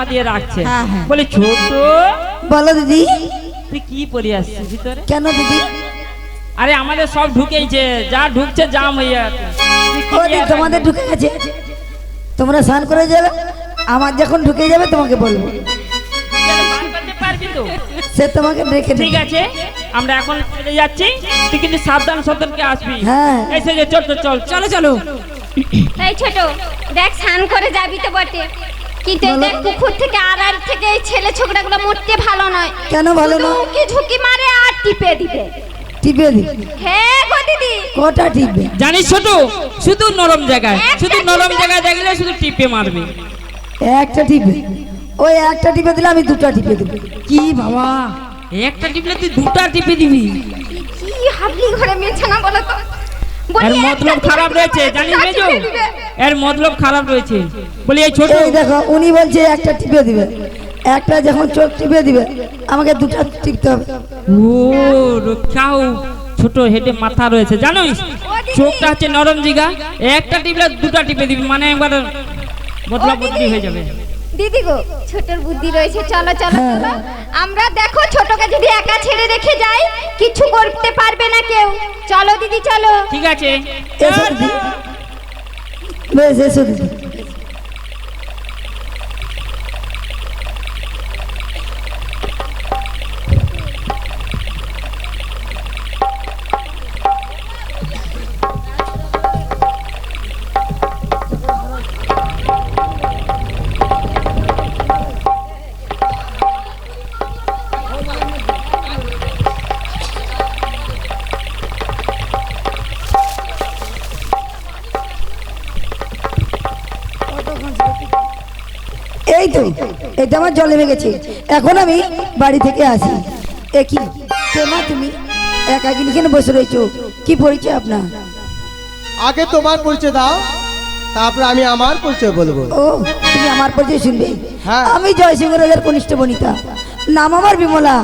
দিয়ে রাখছে। বলে ছোট বলো দিদি, তুই কি পরে আসছিস ভিতরে? কেন দিদি? আরে আমাদের সব ঢুকেইছে, যা ঢুকছে জাম হয়ে যাচ্ছে। তোমাদের ঢুকে গেছে, তোমরা স্নান করে যাবে, আমার যখন ঢুকে যাবে তোমাকে বলবো, সে তোমাকে রেখে। ঠিক আছে, আমরা এখন চলে যাচ্ছি, তুই কিন্তু সাবধান সাবধানকে আসবি। হ্যাঁ এসে যে চল চল চল চলো চলো। এই ছোট দেখ, স্নান করে যাবি তো বটে, কিন্তু এই দেখ পুকুর থেকে আর থেকে এই ছেলে ছোকরাগুলো মরতে ভালো নয়। কেন ভালো না? কি ঝুঁকি মারে আর টিপে দিবে। টিপে দিবে? হ্যাঁ গো দিদি। কটা টিপবে জানিস ছোট? শুধু নরম জায়গায়, শুধু নরম জায়গায় দেখলে শুধু টিপে মারবে। একটা টিপে? ওই একটা টিপে দিলে আমি দুটা টিপে দেবো। কি বাবা, একটা টিপলে তুই দুটা টিপে দিবি? কি হাবলি ঘরে মেছে না বলো তো? এর মতলব খারাপ রয়েছে, জানিস মেজো? এর মতলব খারাপ রয়েছে। বলি এই ছোট, এই দেখো উনি বলছে একটা টিপে দিবে, একটা যখন চোখ টিপে দিবে আমাকে দুটা টিপতে হবে। ও রক্ষাও, ছোট হেডে মাথা রয়েছে জানিস? চোখটা হচ্ছে নরম জিগা, একটা টিপলে দুটা টিপে দিবি, মানে একবার মতলব বদলি হয়ে যাবে। দিদি গো, ছোটর বুদ্ধি রয়েছে, চলো চলো চলো। আমরা দেখো ছোটকে যদি একা ছেড়ে রেখে যাই কিছু করতে পারবে না কেউ। চলো দিদি চলো। ঠিক আছে, এসো দিদি, বেশ এসো দিদি। এই তো এটা আমার জলে গেছে, এখন আমি বাড়ি থেকে আসি। এ কি মা, তুমি একাকিনী কেন বসে রয়েছো? কি পরিচয় আপনার? আগে তোমার পরিচয় দাও, তারপর আমি আমার পরিচয় বলবো। ও, তুমি আমার পরিচয় শুনবে? হ্যাঁ। আমি জয়সিংহ রাজার কনিষ্ঠ বনিতা, নাম আমার বিমলা।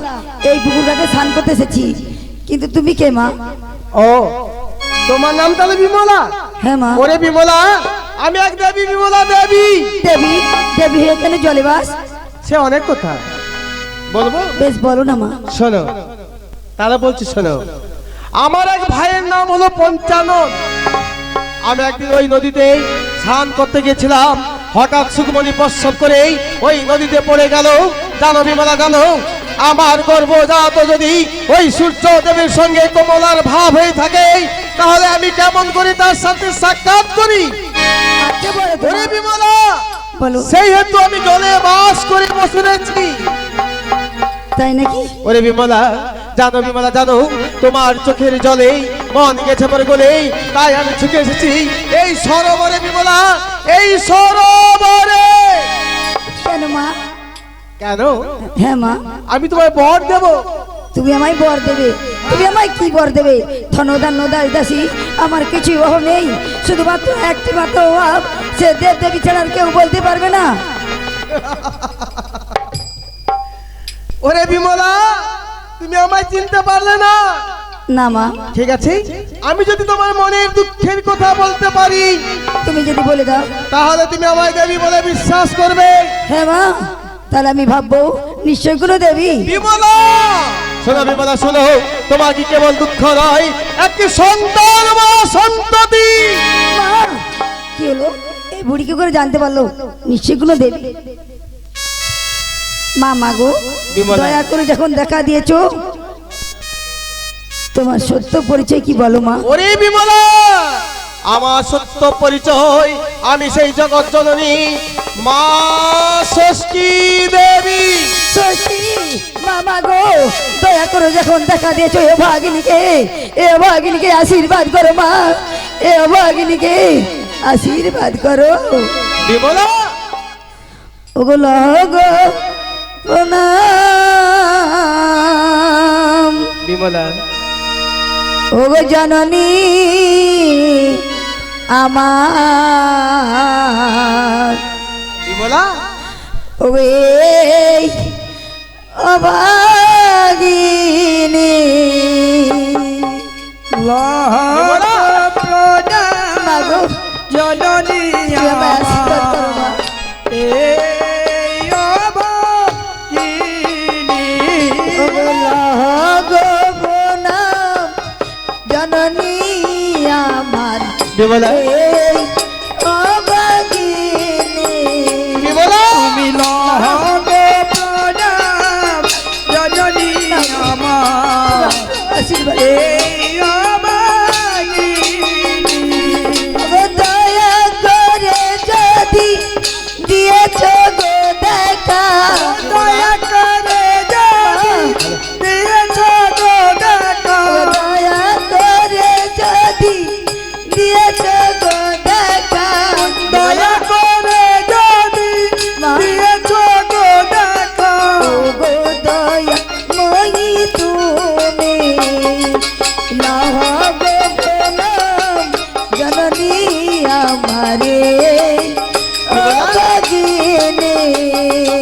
এই পুকুর ঘাটে স্নান করতে এসেছি। কিন্তু তুমি কে মা? ও, তোমার নাম তাহলে বিমলা? হ্যাঁ মা। ওরে বিমলা, আমি এক দেবী, বিমলা দেবী। দেবী? দেবী এখানে জলে বাস? সে অনেক কথা বলবো, বেশ বলো না মা। শোনো তাহলে বলছি, শোনো। আমার এক ভাইয়ের নাম হলো পঞ্চানন। আমি একদিন ওই নদীতে স্নান করতে গেছিলাম, হঠাৎ সুকমণি প্রস্রাব করে ওই নদীতে পড়ে গেল। জানো বিমলা, জানো আমার গর্ভজাত যদি ওই সূর্য দেবের সঙ্গে কমলার ভাব হয়ে থাকে, তাহলে আমি কেমন করে তার সাথে সাক্ষাৎ করি? আচ্ছা বলো তো। ওরে বিমলা, বলো। সেই হেতু আমি জলে বাস করে বসে রয়েছি। তাই নাকি? ওরে বিমলা, জানো বিমলা, জানো তোমার চোখের জলে মন গেছে পরে গলে, তাই আমি ছুটে এসেছি এই সরোবরে বিমলা, এই সরোবরে। কেন মা? কেন? হ্যাঁ মা। আমি তোমায় বর দেব। তুমি আমায় বর দেবে? তুমি আমায় কি বর দেবে? ধনদান নদাস দাসী আমার কিছুই অভাব নেই, শুধুমাত্র একটি মাত্র অভাব, সে দেব দেবী ছাড়া আর কেউ বলতে পারবে না। ওরে বিমলা, তুমি আমায় চিনতে পারলে না? না মা। ঠিক আছে, আমি যদি তোমার মনের দুঃখের কথা বলতে পারি, তুমি যদি বলে দাও, তাহলে তুমি আমায় দেবী বলে বিশ্বাস করবে। হ্যাঁ মা, তাহলে আমি ভাববো নিশ্চয় কোনো দেবী। বিমলা, শোনো বিমলা, শোনো, তোমার কি কেবল দুঃখ নয়, একটি সন্তান বা সন্ততি। মা, কি হলো? এই বুড়ি কি করে জানতে পারলো নিশ্চয় কোনো দেবী? মা, মা গো, বিমলা। দয়া করে যখন দেখা দিয়েছো তোমার সত্য পরিচয় কি বলো মা? ওরে বিমলা, আমার সত্য পরিচয়, আমি সেই জগৎ জননী মা ষষ্ঠী দেবী। ষষ্ঠী মামা গো, দয়া করো যখন দেখা দিয়েছো এ ভাগিনীকে আশীর্বাদ করো মা, এ ভাগিনীকে আশীর্বাদ করো। বিমলা, ওগো লগো প্রণাম। বিমলা, ওগো জননী আমার, বিমলা, ওগো এই অভাগিনী। বিমলা, মাগো জননী আশীর্বাদ করো মা। বিমলা এই অভাগিনী বিমলা তুমি লহগে প্রণাম জননী আমার আশীর্বাদ এই অভাগিনী দয়া করে যদি দিয়েছ গো দেখা দয়া করে যদি দিয়েছ গো দেখা দয়া করে যদি দিয়েছ গো দেখা দয়া করে যদি দিয়েছ গো দেখা গো দয়া মই তুমি লহবে প্রণাম জননী আমারে অভাগিনী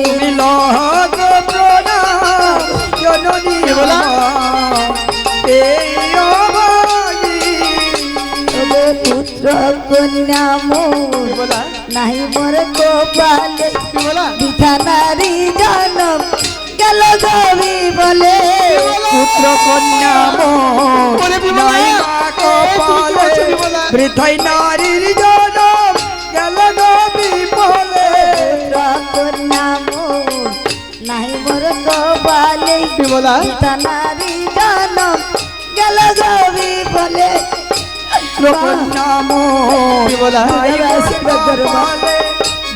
তুমি লহগে প্রণাম জননী আমার এই অভাগিনী ওগো পুত্র কন্যা মোর বিমলা নাহি মোর কপালে বিমলা বিধা নারী জনম গেল গবি বলে পুত্র কন্যা মোর ওরে বিমলা, নাই মা কপালে এই তুমি কি বলছো বিমলা? বৃথাই নারীর জনম গেল গো বিফলে পুত্র কন্যা মোর নাহি মোর কপালে বিমলা বিধা নারী জনম গেল গবি বলে পুত্র কন্যা মোর বিমলা নাই মা আশীর্বাদ করো মা। কপালে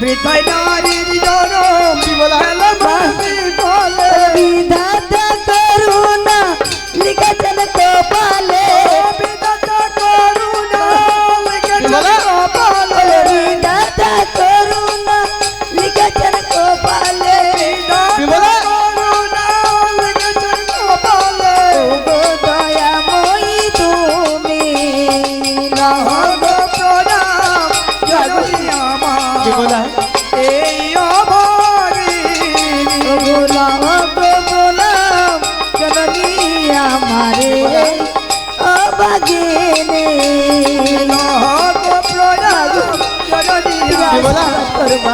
বৃথাই নারীর জনম বিমলা গেল গো বিফলে বিধাতা করুণা লিখেছেন কপালে বিধাতা করুণা লিখেছেন বিমলা? কপালে বিধাতা করুণা লিখেছেন কপালে বিমলা? ওগো দয়াময়ী তুমি লহগ বিমলা ওগো লহগ প্রণাম জননী আমারে অভাগিনী বিমলা? করবা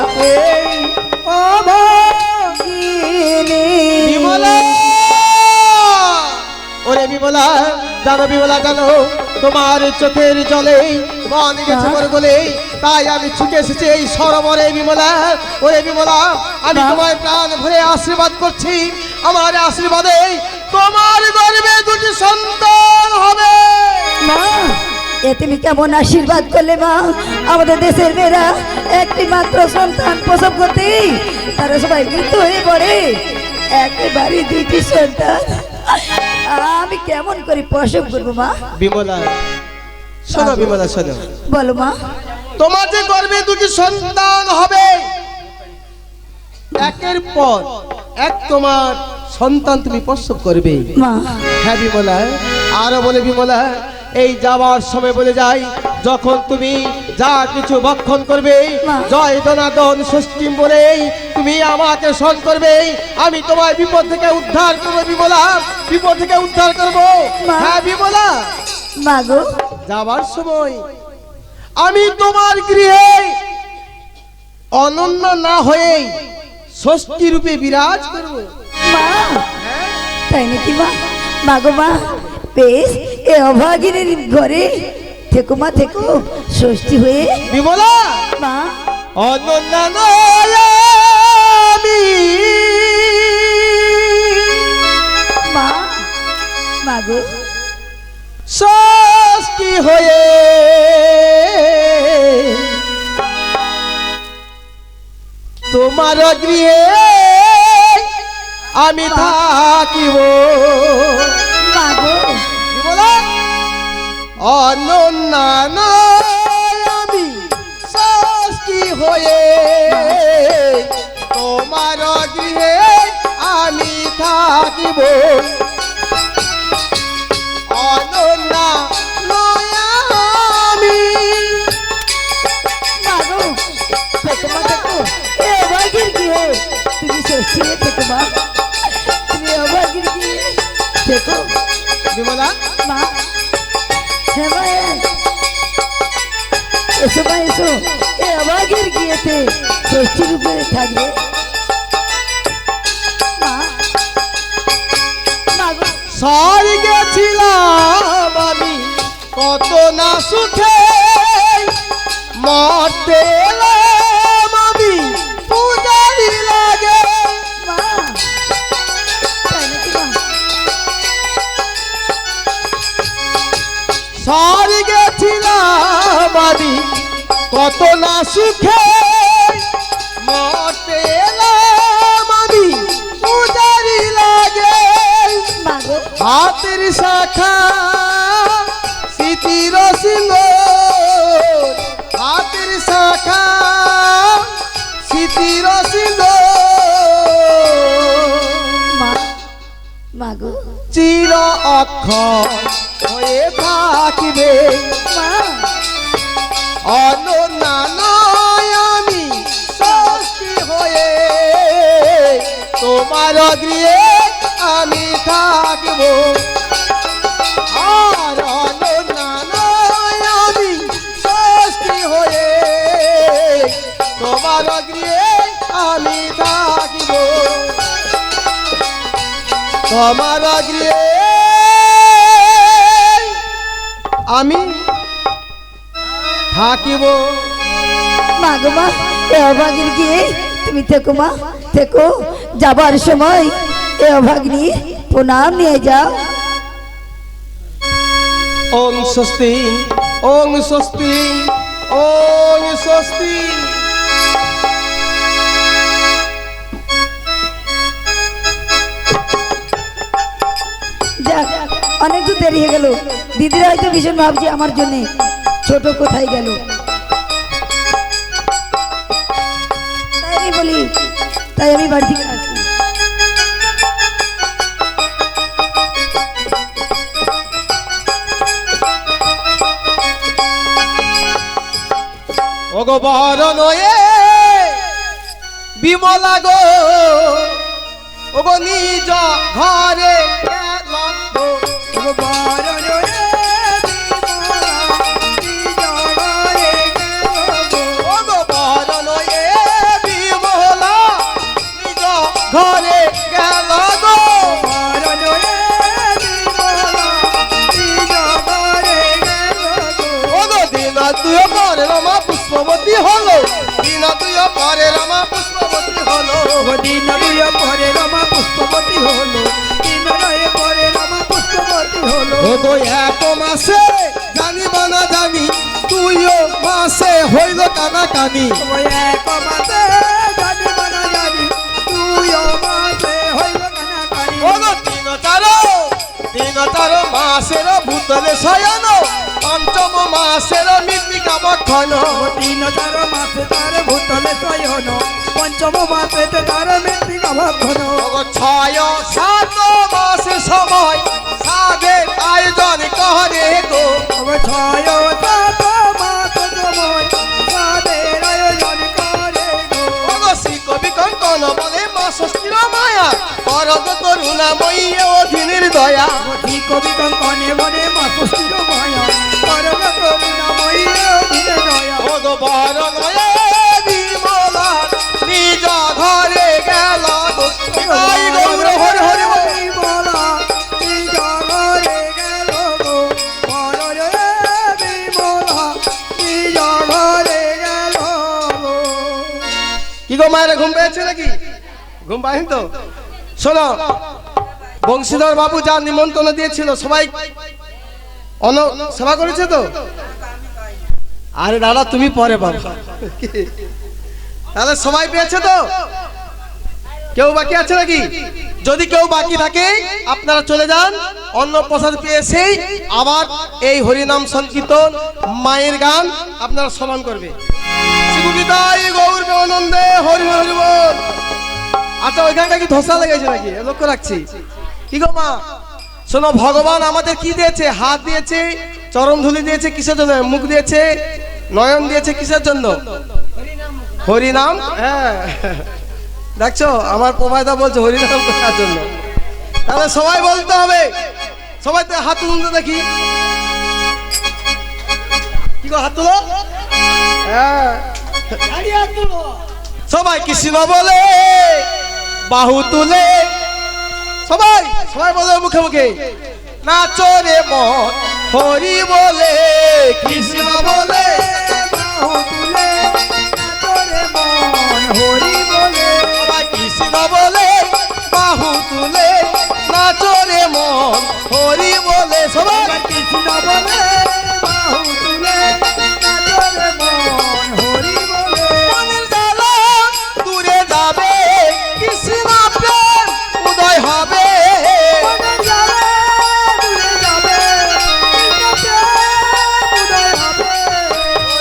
অভাগিনী বিমলা ওরে বিমলা জানো বিমলা জানো তোমার চোখের জলে মন গেছে মোর গলে তাই আমি ছুটে এসেছি এই সরোবরে বিমলা ওরে বিমলা আমি তোমার প্রাণ ভরে আশীর্বাদ করছি আমার আশীর্বাদে তোমার গর্ভে দুটি সন্তান হবে মা এ তুমি কেমন আশীর্বাদ করলে মা আমাদের দেশের মেয়েরা একটি মাত্র সন্তান প্রসব করতেই তারা সবাই মৃত্যু হয়ে পড়ে একেবারে দুইটি সন্তান আমি কেমন করে প্রসব করবো মা বিমলা শোনো বিমলা শোনো বলো মা তোমার যে গর্ভে দুটি সন্তান হবে একের পর এক তোমার সন্তান তুমি প্রসব করবে মা হ্যাঁ বিমলা আরো বলে বিমলা এই যাওয়ার সময় বলে যাই যখন তুমি যা কিছু ভক্ষণ করবে মা। জয় দনাদন ষষ্ঠীম বলে তুমি আমাকে স্মরণ করবে আমি তোমার বিপদ থেকে উদ্ধার করবো বিমলা বিপদ থেকে উদ্ধার করবো মা। হ্যাঁ বিমলা মা গো যাবার সময় আমি তোমার গৃহে অনন্য না হয়ে ষষ্ঠী রূপে বিরাজ করব মা তাই নাকি মা মা গো মা বেশ এ অভাগিনীর ঘরে থেকো মা থেকো ষষ্ঠী হয়ে বিমলা মা অনন্য আমি মা মা গো ষষ্ঠী হয়ে তোমার গৃহে আমি থাকিব মা গো বিমলা অনন্য আমি ষষ্ঠী হয়ে তোমার গৃহে আমি থাকিব অনন্য আমি মা গো থেকো মা থেকো এ অভাগীর গৃহে তুমি ষষ্ঠী হয়ে থেকো মা তুমি অভাগীর গৃহে থেকো বিমলা মা হ্যাঁ মা এসো মা এসো এ অভাগীর গৃহেতে ষষ্ঠীর উপরে থাকবে মা মা গো স্বর্গে ছিলাম আমি কত না সুখে মরতে এলাম আমি পূজারি লাগে। মা তাই নাকি মা? সারি গেছিলাম আমি কত না সুখে, মরতে এলাম আমি পূজারি লাগে। মা গো হাতের শাখা স্মৃতির সিংহ, হাতের শাখা স্মৃতির সিংহ, মা মা গো চির অক্ষর হয়ে থাকিবে। মা অনন্যা নয় আমি ষষ্ঠী হয়ে, তোমার গৃহে আমি থাকব। আর অনন্যা নয় আমি ষষ্ঠী হয়ে, তোমার গৃহে আমি থাকব। তোমার গৃহে আমি থাকিব। মা গো মা এ অভাগিন গিয়ে তুমি থেকো মা, থেকো। যাবার সময় এ অভাগিনী প্রণাম নিয়ে যাও। ওং স্বস্তি, ওং স্বস্তি, ওং স্বস্তি। যাক অনেক দূর দেরি হয়ে গেল। দিদিরা হয়তো ভীষণ ভাবছি আমার জন্য ছোট কোথায় গেল। তাই আমি বলি, তাই আমি বাড়ি থেকে আসি। ওগো বরণয়ে বিমলা গো, ওগো নিজ ঘরে গেল গো। ওগো বরণে বিমলা ওগো বরণয়ে বিমলা নিজ ঘরে গেল গো। ওগো দিন তুই পরে রমা পুষ্পবতী হলো, দিন তুই পরে রমা পুষ্পবতী হলো। দিন দুই পরে রমা পুষ্পবতী হলো, দিন রয়ে পরে রমা পুষ্পবতী হলো। ওগো এক মাসে জানিব না জানি, তুইও মাসে হইল কানা কানি। ওই এক মাসে জানিব না জানি, তুইও মাসে হইল কানাকানি। ওগো তিন চার মাসের ভূতলে শয়ন, পঞ্চম মাসের মৃত্তিকা বক্ষণ। তিন চার মাসে তার ভূতলে শয়ন, পঞ্চম মাসে তার মৃত্তিকা ভক্ষণ। ওগো 6-7 মাসে সময় সাধের আয়োজন করে গো। ওগো 6-7 মাস সময় সাধের আয়োজন করে গো। ওগো শ্রী কবি কঙ্কন বলে মা ষষ্ঠীর মায়া, করদ করুণাময়ী অধীনের দয়া। অধি কবি কঙ্কনে বনে মা ষষ্ঠীর মায়া, পরম করুণাময়ী অধীনে দয়া। ওগো বরণয়ে বিমলা নিজ ঘরে গেল গো। জয় গৌর হরি হরি বল। বিমলা নিজ ঘরে গেল গো, বরণে বিমলা নিজ ঘরে গেল গো। কি গো মায়ের ঘুম পেয়েছে নাকি? ঘুম পাইনি তো? শোনো, বংশীধর বাবু যা নিমন্ত্রণ দিয়েছিল সবাই সেবা করেছে তো? আরে দাদা তুমি পরে পাবে, তাহলে সবাই পেয়েছে তো? কেউ বাকি আছে নাকি? যদি কেউ বাকি থাকে আপনারা চলে যান, অন্ন প্রসাদ পেয়েছেই আবার এই হরিনাম সংকীর্তন মায়ের গান আপনারা স্মরণ করবে। শ্রীগুণিতাই গৌর আনন্দে হরি হরি বল। আচ্ছা ওইখানটা কি ধসা লেগেছে নাকি? লক্ষ্য রাখছি। কি গো মা, শোনো, ভগবান আমাদের কি দিয়েছে? হাত দিয়েছে, চরণ ধুলি দিয়েছে, কিসের জন্য? মুখ দিয়েছে, নয়ন দিয়েছে, কিসের জন্য? হরিনাম। হ্যাঁ দেখছো আমার প্রভাইদা বলছে হরিনাম করার জন্য। তাহলে সবাই বলতে হবে, সবাই তো হাত তুলতে দেখি। কি গো হাত তুলো? হ্যাঁ সবাই কৃষ্ণ বলে বাহু তুলে, সবাই সবাই বলে মুখে মুখে, নাচো রে মন হরি বলে, কৃষ্ণ বলে বাহু বাহু তুলে নাচরে মন হরি বলে সবাই কৃষ্ণ বলে বাহু তুলে নাচরে মন হরি বলে সবাই কৃষ্ণ বলে বাহু তুলে নাচরে মন হরি বলে মনের জ্বালা দূরে যাবে কৃষ্ণ প্রেম উদয় হবে মনের জ্বালা দূরে যাবে কৃষ্ণ প্রেম উদয় হবে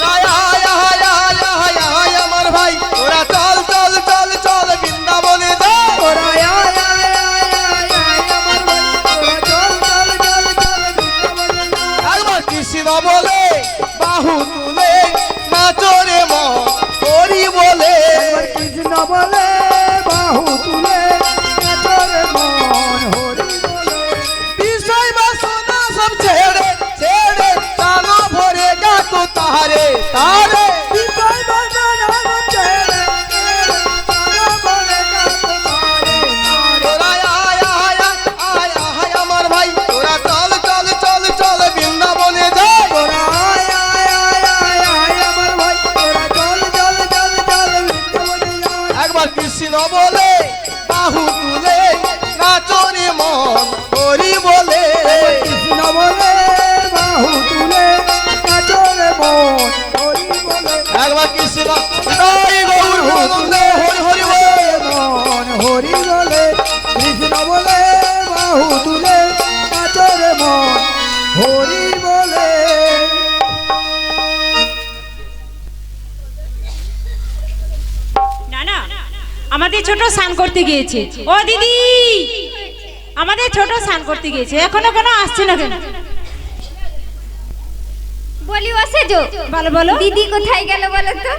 ওরা আয় আয় আয় আয় আয় আমার ভাই ওরা চল চল চল চল বৃন্দাবনে যায় ওরা আয় আয় আয় আয় আয় আমার ভাই ওরা চল চল চল চল বৃন্দাবনে যায়। একবার কৃষ্ণ বলে বাহু তুলে নাচরে মন হরি বলে কৃষ্ণ বলে বাহু তুলে নাচরে মন হরি বলে বিষয় বাসনা সব ছেড়ে ছেড়ে টানো ভরে গাতো তাহারে তারে বিষয় বাসনা ছেড়ে তারা বলে গাতো তারে তারে। ওরা আয় আয় আয় আয় আমার ভাই ওরা চল চল চল চল বৃন্দাবনে যায় ওরা আয় আয় আয় আয় আয় আমার ভাই ওরা চল চল চল চল বৃন্দাবনে যায়। একবার কৃষ্ণ বলে বাহু তুলে নাচরে মন হরি বলে কৃষ্ণ বলে বাহু তুলে নাচরে মন হরি বলে একবার কৃষ্ণ জয় গৌর গোবিন্দে হরি হরি বলে মন হরি বলে কৃষ্ণ বলে বাহু তুলে নাচরে মন হরি বলে না না আমাদের ছোট স্নান করতে গিয়েছে ও দিদি আমাদের ছোট স্নান করতে গিয়েছে এখনো কোনো আসছে না কেন বলি ও সেজো বলো বলো দিদি কোথায় গেল বলো তো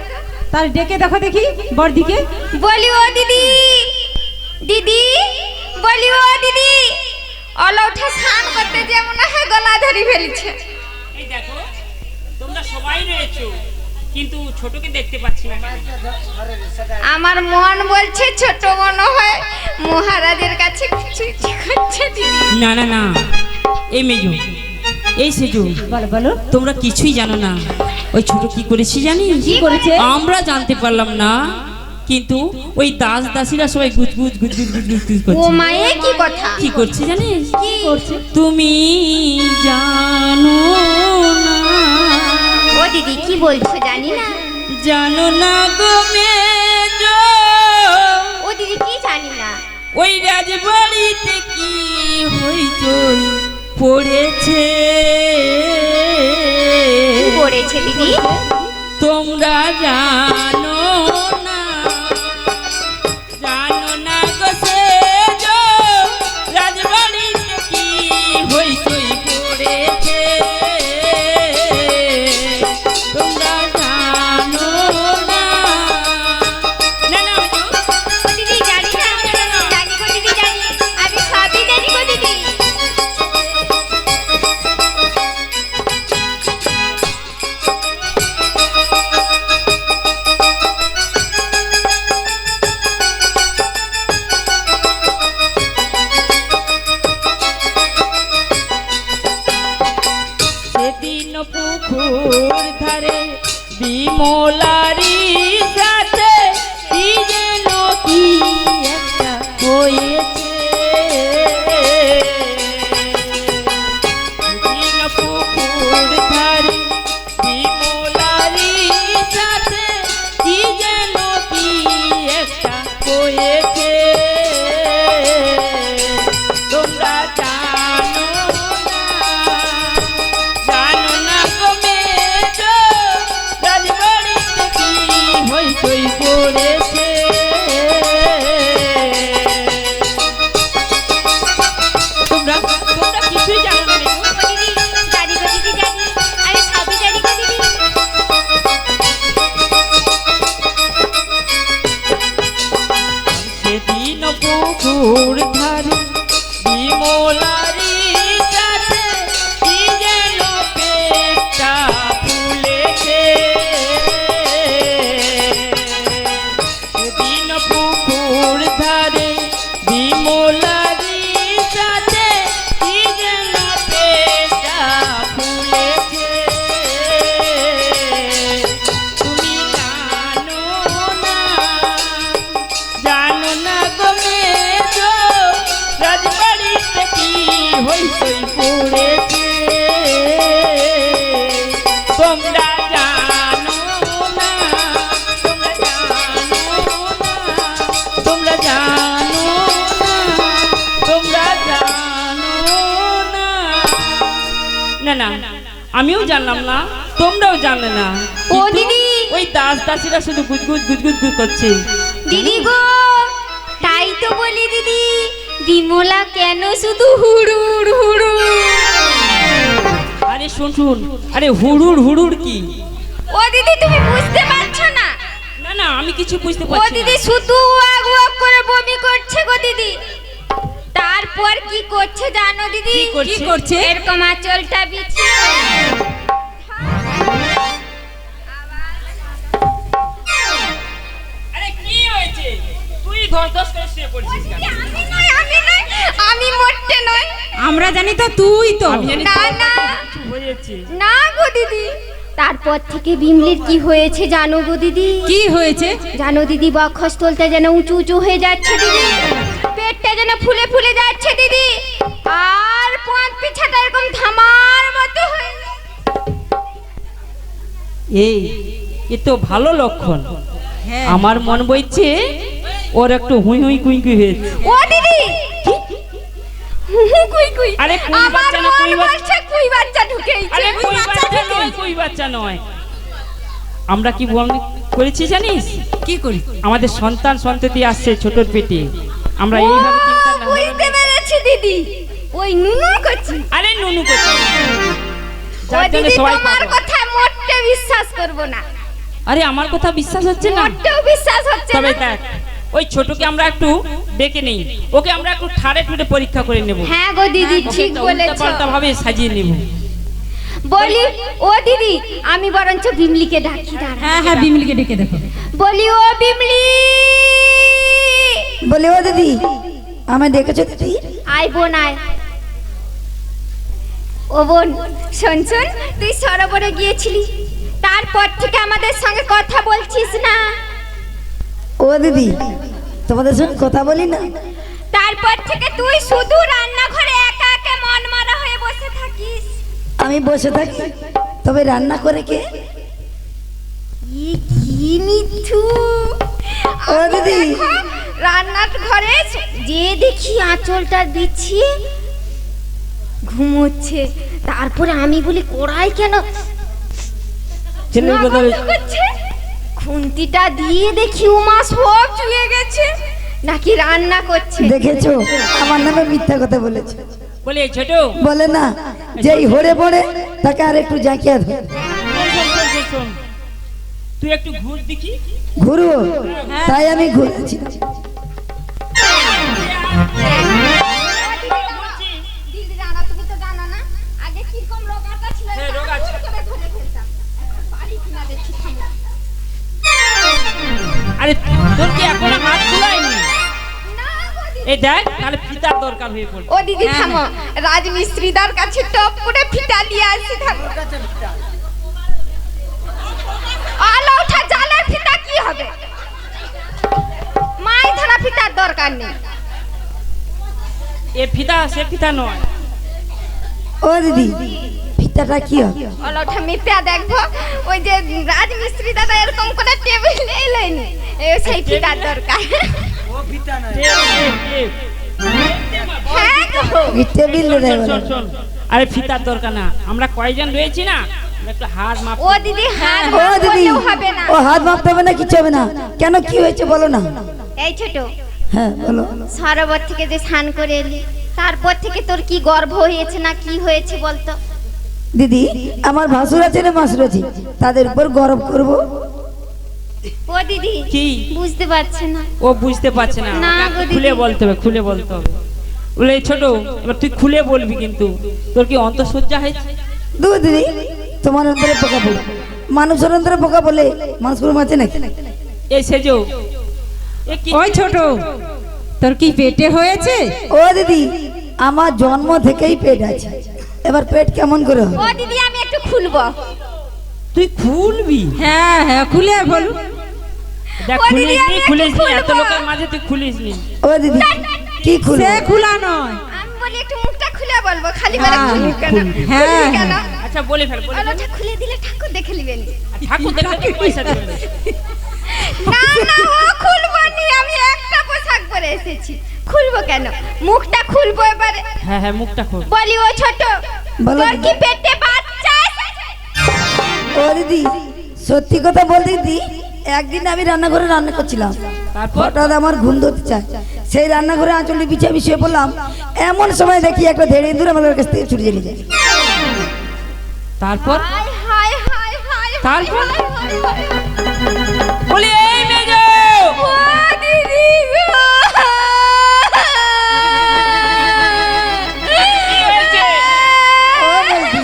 তার ডেকে দেখো দেখি বড়দিকে বলি ও দিদি দিদি বলি ও দিদি অলৌঠা স্নান করতে যে মনে হয় গলা ধরে ফেলছে এই দেখো তোমরা সবাই রয়েছো কিন্তু ছোটকে দেখতে পাচ্ছি না আমার মন বলছে ছোট মনে হয় মহারাজের কাছে কিছু করছে দিদি না না না এই মেজো এই সেজো বলো বলো তোমরা কিছুই জানো না ওই ছোট কি করেছি জানি কি করেছে আমরা জানতে পারলাম না কিন্তু ওই দাস দাসীরা সবাই গুজগুজ গুজগুজ গুজগুজ ও করছে মায়ে কি কথা কি করছে জানিস কি করছে তুমি জানো না ও দিদি কি বলছো জানি না জানো না গো মেজো ও দিদি কি জানি না ওই রাজবাড়িতে কি হইচই পড়েছে কি পড়েছে দিদি তোমরা জানো না জানো না গো সেজো রাজবাড়িতে কি হইচই পড়েছে তোমরা জানো না না না ও দিদি জানি না জানি গো দিদি জানি আমি সবই জানি গো দিদি সেদিন পুকুর ধারে বিমলারি সাথে কি যেন কি একটা হয়েছে সেদিন পুকুর ধারে বিমলারি সাথে কি যেন কি একটা হয়েছে তোমরা জানো না গো মেজো রাজবাড়িতে কি হইচই পড়েছে তোমরা তোমরা কিছুই জানো না মেজো। ও দিদি জানি গো দিদি জানি আমি সবই জানি গো দিদি সেদিন পুকুর ধারে বিমলারি কাছে কি যেন পেটটা ফুলেছে সেদিন পুকুর ধারে বিমলারি কাছে কি যেন পেটটা ফুলেছে হইচই পড়েছে তোমরা জানো না তোমরা জানো না না না আমিও জানলাম না তোমরাও জানলে না ও কিন্তু দিদি! ওই দাসীরা শুধু গুজগুজ করছে দিদি গো, তাই তো বলি দিদি, বিমলা কেন শুধু হুড়ুর হুড়ুর? আরে শুন আরে হুড়ুর কি ও দিদি তুমি বুঝতে পারছো না? না না আমি কিছু বুঝতে ও পারছি দিদি না শুধু ওয়াক ওয়াক করে বমি করছে গো দিদি। তারপর কি করছে জানো দিদি? কি করছে? এরকম আঁচলটা বিছিয়ে আরে কি হয়েছে তুই ধস করে শুয়ে পড়ছিস কেন আমি মোটে নই। আমরা জানি তো তুই তো আমি জানি না, তোর না। কিছু হয়েছে না গো দিদি, তারপর থেকে বিমলির কি হয়েছে জানো গো দিদি? কি হয়েছে? জানো দিদি, বক্ষস্থলটা যেন উঁচু উঁচু হয়ে যাচ্ছে দিদি, পেটটা যেন ফুলে ফুলে যাচ্ছে দিদি, আর পাঁচ পিছাটা এরকম ধামার মতো হয়ে এ তো ভালো লক্ষণ হ্যাঁ। আমার মন বইছে ওর একটু হুই কুই হয়েছে ও দিদি কুই কুই, আরে কুই আমার বাচ্চা না, মন কুই বলছে কুই বাচ্চা ঢুকেইছে। আরে কুই বাচ্চা নয় আমরা কি করেছি জানিস কি করি? আমাদের সন্ততি আসছে ছোটর পেটে আমরা এইভাবে চিন্তা না বুঝতে পেরেছি দিদি, ওই নুনু করছি। আরে নুনু করছি ও যার জন্য দিদি সবাই তোমার পাগল। কথা মোটে বিশ্বাস করব না, আরে আমার কথা বিশ্বাস হচ্ছে না মোটেও বিশ্বাস হচ্ছে তবে না। দেখ ওই ছোটকে আমরা একটু ডেকে নেই ওকে আমরা একটু ঠাড়ে ঠুড়ে পরীক্ষা করে নেব হ্যাঁ গো দিদি ঠিক বলেছো। পাল্টা ভাবে সাজিয়ে নেব বলি ও দিদি, আমি বরঞ্চ বিমলিকে ডাকি দাঁড়া। হ্যাঁ হ্যাঁ বিমলিকে ডেকে দেখো। বলি ও বিমলি, বলে ও দিদি আমায় দেখেছো দিদি? আয় বোন আয়। ও বোন শোন শোন, তুই সরোবরে গিয়েছিলি, তারপর থেকে আমাদের সঙ্গে কথা বলছিস না। ও দিদি তোমাদের সঙ্গে কথা বলি না? তারপর থেকে তুই শুধু রান্নাঘরে একা একা মন মারা হয়ে বসে থাকিস। আমি বসে থাকি, তবে রান্না করে কে? কি মিঠু! ও দিদি! রান্নার ঘরে যে দেখি আঁচলটা বিছিয়ে ঘুমোচ্ছে, তারপরে আমি বলি কড়াই কেন ছেলের কথা বন্ধ করছে? খুন্তিটা দিয়ে দেখি উমা সব চুয়ে গেছে, নাকি রান্না করছে। দেখেছো আমার নামে মিথ্যা কথা বলেছে। বলে এই ছোট বলে না যেই হরে পড়ে তাকে আর একটু জাঁকিয়ে ধরে শোন, তুই একটু ঘুর দেখি ঘুরবো, তাই আমি ঘুরেছি। দিদি জানো, তুমি তো জানো না আগে কিরকম রোগাটা ছিল। হ্যাঁ, রোগা ছিল। ধরে ফেলতাম, এখন পারি কিনা দেখি। আরে তোর কি এখনো হাত খোলায়নি? না গো দিদি। এই দেখ তাহলে ফিতার দরকার হয়ে পড়বে ও দিদি থামো, রাজমিস্ত্রিদার কাছে টপ করে ফিতা নিয়ে আসি। থামো, আলো ওঠা জালের ফিতা কি হবে? মাই ধরা ফিতার দরকার নেই। এ ফিতা সে ফিতা নয় ও দিদি ফিতাটা কি হবে? আলো ওঠা মিথ্যা দেখবো, ওই যে রাজমিস্ত্রি দাদা এরকম করে টেবিল এলেনি, সেই ফিতার দরকার। হ্যাঁ গো। টেবিল শোন আরে ফিতার দরকার না, আমরা কয়জন রয়েছি না আমরা একটু হাত মাপ ও দিদি হাত ও দিদি বললেও হবে না। ও হাত মাপতে হবে না, কিছু হবে না। কেন কি হয়েছে বলো না? এই ছোট, হ্যাঁ বলো। সরোবর থেকে যে স্নান করে এলি, তারপর থেকে তোর কি গর্ভ হয়েছে না কি হয়েছে বলতো? দিদি আমার ভাসুর আছে না মাসুর আছে, তাদের উপর গরম করব। ও দিদি কি? বুঝতে পারছে না। ও বুঝতে পারছে না না ওকে গো দিদি। খুলে বলতে হবে বলে এই ছোট এবার তুই খুলে বলবি, কিন্তু তোর কি অন্তঃসজ্জা হয়েছে? দু দিদি তোমার অন্তরে পোকা বলে, মানুষের অন্তরে পোকা বলে মানুষ কোনো আছে নাকি? এই সেজো এ কি ওই ছোট, তোর কি পেটে হয়েছে? ও দিদি আমার জন্ম থেকেই পেট আছে, এবার পেট কেমন করে হবে? ও দিদি আমি একটু খুলবো। তুই খুলবি? হ্যাঁ হ্যাঁ খুলে বল। দেখ ও দিদি, আমি একটু খুলিস নি এত খুলবো। লোকের মাঝে তুই খুলিস নি। ও দিদি কি খুলবো? সে খোলা নয়, আমি বলি একটু মুখটা খুলে খুলে বলবো, খালি বলে খুলবি কেন? হ্যাঁ, খুলবি কেন? আচ্ছা বলে ফেল বলে ফেল। আলোটা খুলে দিলে ঠাকুর দেখে নেবেন। ঠাকুর দেখলে কি পয়সা দেবেন? না না, ও খুলবো নি, আমি একটা পোশাক পরে এসেছি। খুলবো কেন? মুখটা খুলবো এবারে। হ্যাঁ হ্যাঁ মুখটা খোল। বলি ও ছোট, বলো তোর দিদি। কি পেটে বাচ্চা এসেছে? ও দিদি, সত্যি কথা বলতে দিদি, একদিন আমি রান্নাঘরে রান্না করছিলাম, তারপর হঠাৎ আমার ঘুম ধরতে চায়, সেই রান্নাঘরে আঁচলটি বিছিয়ে আমি শুয়ে পড়লাম, এমন সময় দেখি একটা ধেড়ে ইঁদুর আমাদের কাছ থেকে ছুটে চলে যায়। তারপর হায় হায় হায় হায় তারপর? হায়, হায়, হায়, হায়। বলি এই মেজো ও দিদি গো! কি হয়েছে? ও বৌদি,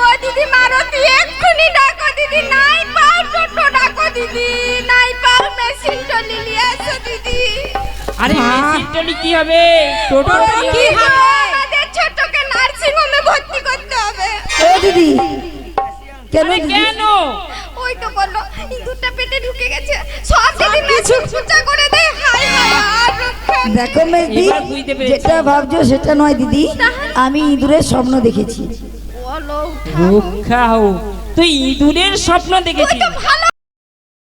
ও দিদি মারতি, এক্ষুনি ডাকো দিদি, নাই পাও টোটো ডাকো দিদি, নাই পাও মেশিন টলি নিয়ে আসো দিদি। আরে মেশিন টলি কি হবে? টোটো কি হবে? আমাদের ছোটকে নার্সিং হোমে ভর্তি করতে হবে। ও দিদি, কেন আরে দিদি? কেন? ওই তো বললো ইঁদুরটা পেটে ঢুকে গেছে, সব দিদি মেশিন সুচা করে দেয়। হায় হায়, আর রক্ষা নেই। দেখো মেজদি, এবার বুঝতে পেরেছি। যেটা ভাবছো সেটা নয় দিদি, আমি ইঁদুরের স্বপ্ন দেখেছি। বলো, রক্ষা হও, তুই ইঁদুরের স্বপ্ন তুই দেখেছিস? তো ভালো